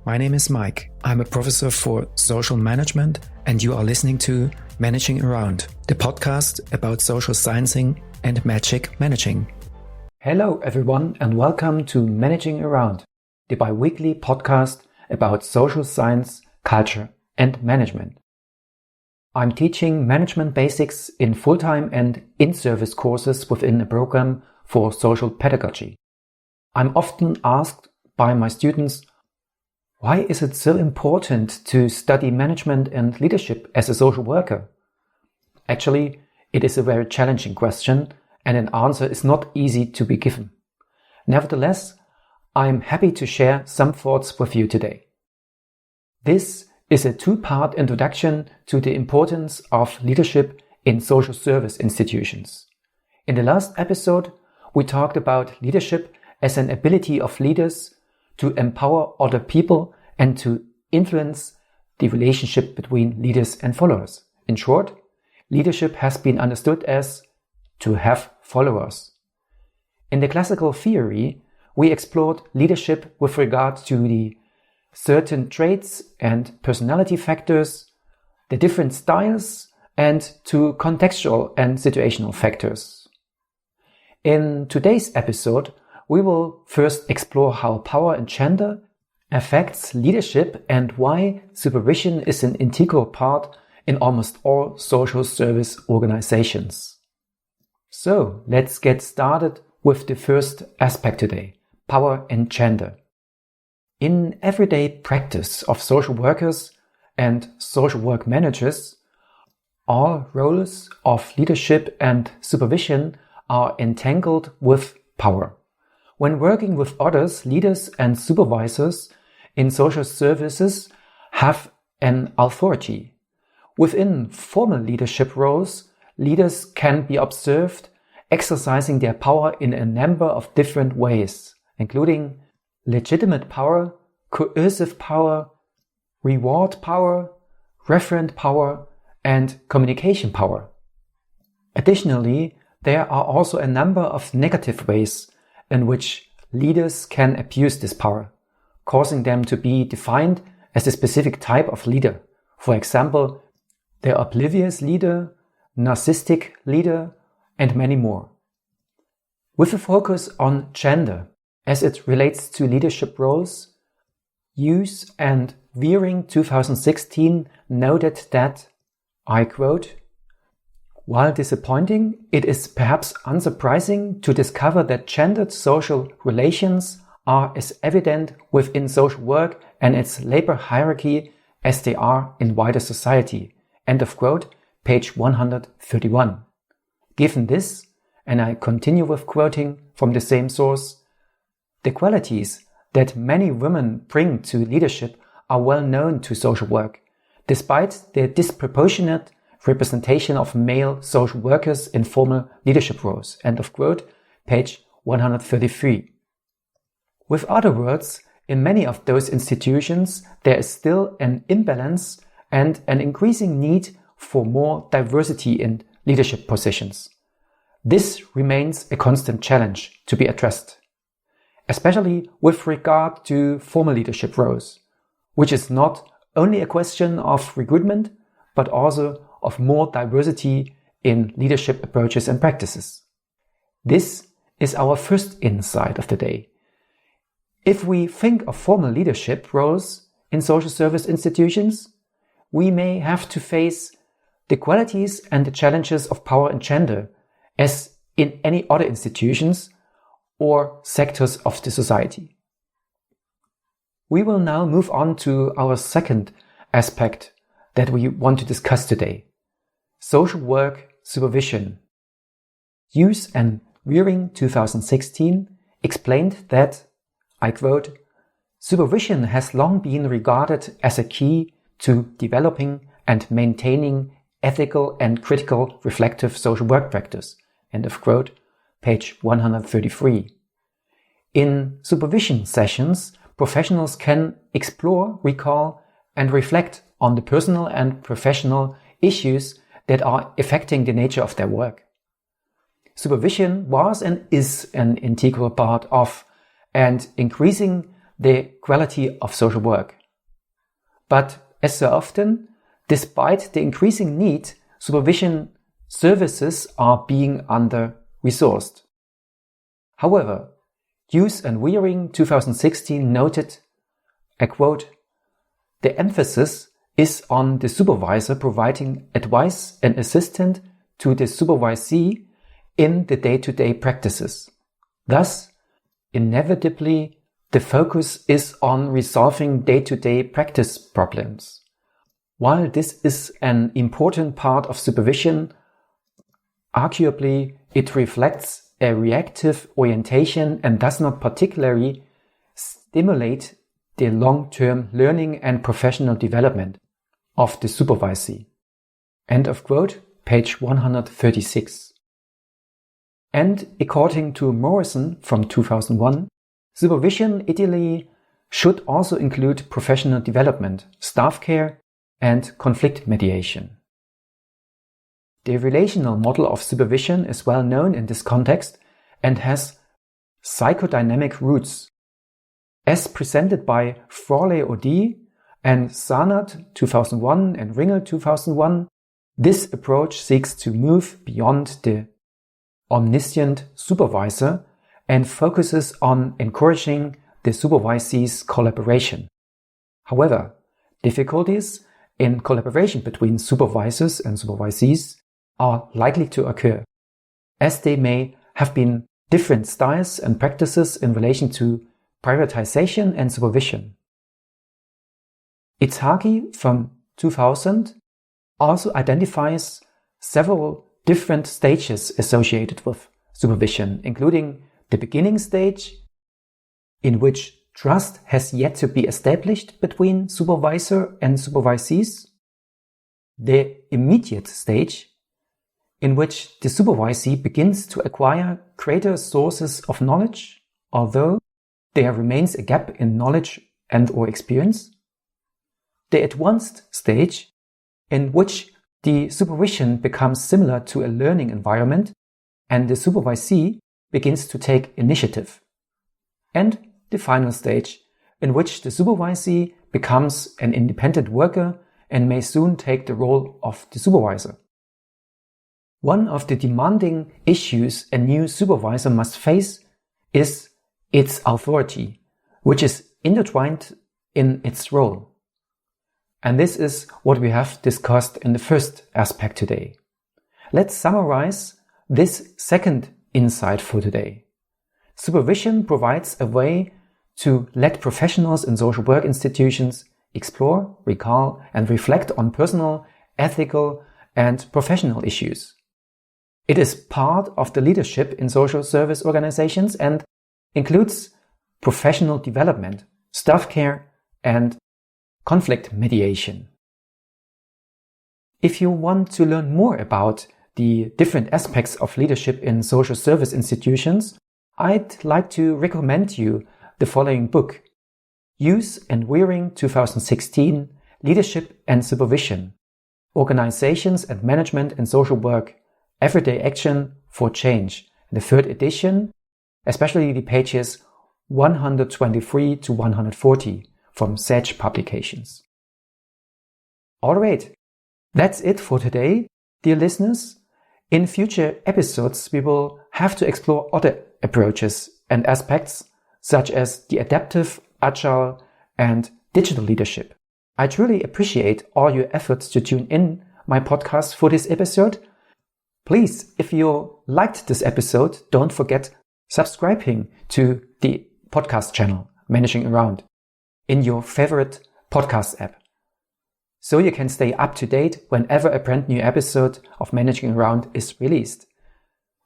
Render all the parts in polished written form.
My name is Mike. I'm a professor for social management, and you are listening to Managing Around, the podcast about social sciencing and magic managing. Hello everyone and welcome to Managing Around, the bi-weekly podcast about social science, culture and management. I'm teaching management basics in full-time and in-service courses within a program for social pedagogy. I'm often asked by my students, why is it so important to study management and leadership as a social worker? Actually, it is a very challenging question and an answer is not easy to be given. Nevertheless, I'm happy to share some thoughts with you today. This is a two-part introduction to the importance of leadership in social service institutions. In the last episode, we talked about leadership as an ability of leaders to empower other people and to influence the relationship between leaders and followers. In short, leadership has been understood as to have followers. In the classical theory, we explored leadership with regard to the certain traits and personality factors, the different styles, and to contextual and situational factors. In today's episode, we will first explore how power and gender affects leadership and why supervision is an integral part in almost all social service organizations. So let's get started with the first aspect today, power and gender. In everyday practice of social workers and social work managers, all roles of leadership and supervision are entangled with power. When working with others, leaders and supervisors in social services have an authority. Within formal leadership roles, leaders can be observed exercising their power in a number of different ways, including legitimate power, coercive power, reward power, referent power, and communication power. Additionally, there are also a number of negative ways in which leaders can abuse this power, causing them to be defined as a specific type of leader. For example, the oblivious leader, narcissistic leader, and many more. With a focus on gender, as it relates to leadership roles, Hughes and Weering 2016 noted that, I quote, "While disappointing, it is perhaps unsurprising to discover that gendered social relations are as evident within social work and its labor hierarchy as they are in wider society." End of quote, page 131. Given this, and I continue with quoting from the same source, the qualities that many women bring to leadership are well known to social work, despite their disproportionate representation of male social workers in formal leadership roles. End of quote, page 133. With other words, in many of those institutions, there is still an imbalance and an increasing need for more diversity in leadership positions. This remains a constant challenge to be addressed, especially with regard to formal leadership roles, which is not only a question of recruitment, but also of more diversity in leadership approaches and practices. This is our first insight of the day. If we think of formal leadership roles in social service institutions, we may have to face the qualities and the challenges of power and gender as in any other institutions or sectors of the society. We will now move on to our second aspect that we want to discuss today, social work supervision. Hughes and Weering 2016 explained that, I quote, "Supervision has long been regarded as a key to developing and maintaining ethical and critical reflective social work practice." End of quote, page 133. In supervision sessions, professionals can explore, recall, and reflect on the personal and professional issues that are affecting the nature of their work. Supervision was and is an integral part of and increasing the quality of social work. But as so often, despite the increasing need, supervision services are being under-resourced. However, Hughes and Wearing 2016 noted, I quote, "The emphasis is on the supervisor providing advice and assistance to the supervisee in the day-to-day practices. Thus, inevitably, the focus is on resolving day-to-day practice problems. While this is an important part of supervision, arguably it reflects a reactive orientation and does not particularly stimulate the long-term learning and professional development of the supervisee." End of quote, page 136. And according to Morrison from 2001, supervision ideally should also include professional development, staff care, and conflict mediation. The relational model of supervision is well known in this context and has psychodynamic roots. As presented by Frawley O.D. and Sarnat 2001 and Ringel 2001, this approach seeks to move beyond the omniscient supervisor and focuses on encouraging the supervisee's collaboration. However, difficulties in collaboration between supervisors and supervisees are likely to occur, as they may have been different styles and practices in relation to prioritization and supervision. Itzhaki from 2000 also identifies several different stages associated with supervision, including the beginning stage, in which trust has yet to be established between supervisor and supervisees, the immediate stage, in which the supervisee begins to acquire greater sources of knowledge, although there remains a gap in knowledge and/or experience, the advanced stage, in which the supervision becomes similar to a learning environment and the supervisee begins to take initiative, and the final stage, in which the supervisee becomes an independent worker and may soon take the role of the supervisor. One of the demanding issues a new supervisor must face is its authority, which is intertwined in its role. And this is what we have discussed in the first aspect today. Let's summarize this second insight for today. Supervision provides a way to let professionals in social work institutions explore, recall, and reflect on personal, ethical, and professional issues. It is part of the leadership in social service organizations and includes professional development, staff care, and conflict mediation. If you want to learn more about the different aspects of leadership in social service institutions, I'd like to recommend you the following book, Hughes and Wearing 2016, Leadership and Supervision, Organizations and Management in Social Work, Everyday Action for Change, the third edition, especially the pages 123 to 140 from Sage Publications. Alright, that's it for today, dear listeners. In future episodes, we will have to explore other approaches and aspects such as the adaptive, agile, and digital leadership. I truly appreciate all your efforts to tune in my podcast for this episode. Please, if you liked this episode, don't forget subscribing to the podcast channel, Managing Around, in your favorite podcast app, so you can stay up to date whenever a brand new episode of Managing Around is released.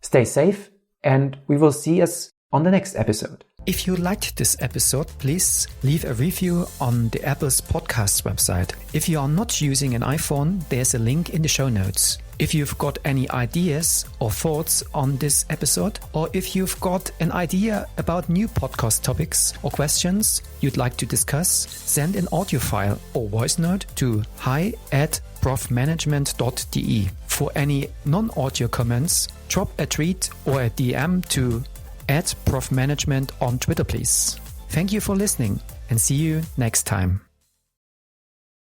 Stay safe, and we will see us on the next episode. If you liked this episode, please leave a review on the Apple's podcast website. If you are not using an iPhone, there's a link in the show notes. If you've got any ideas or thoughts on this episode, or if you've got an idea about new podcast topics or questions you'd like to discuss, send an audio file or voice note to hi@profmanagement.de. For any non-audio comments, drop a tweet or a DM to @profmanagement on Twitter, please. Thank you for listening and see you next time.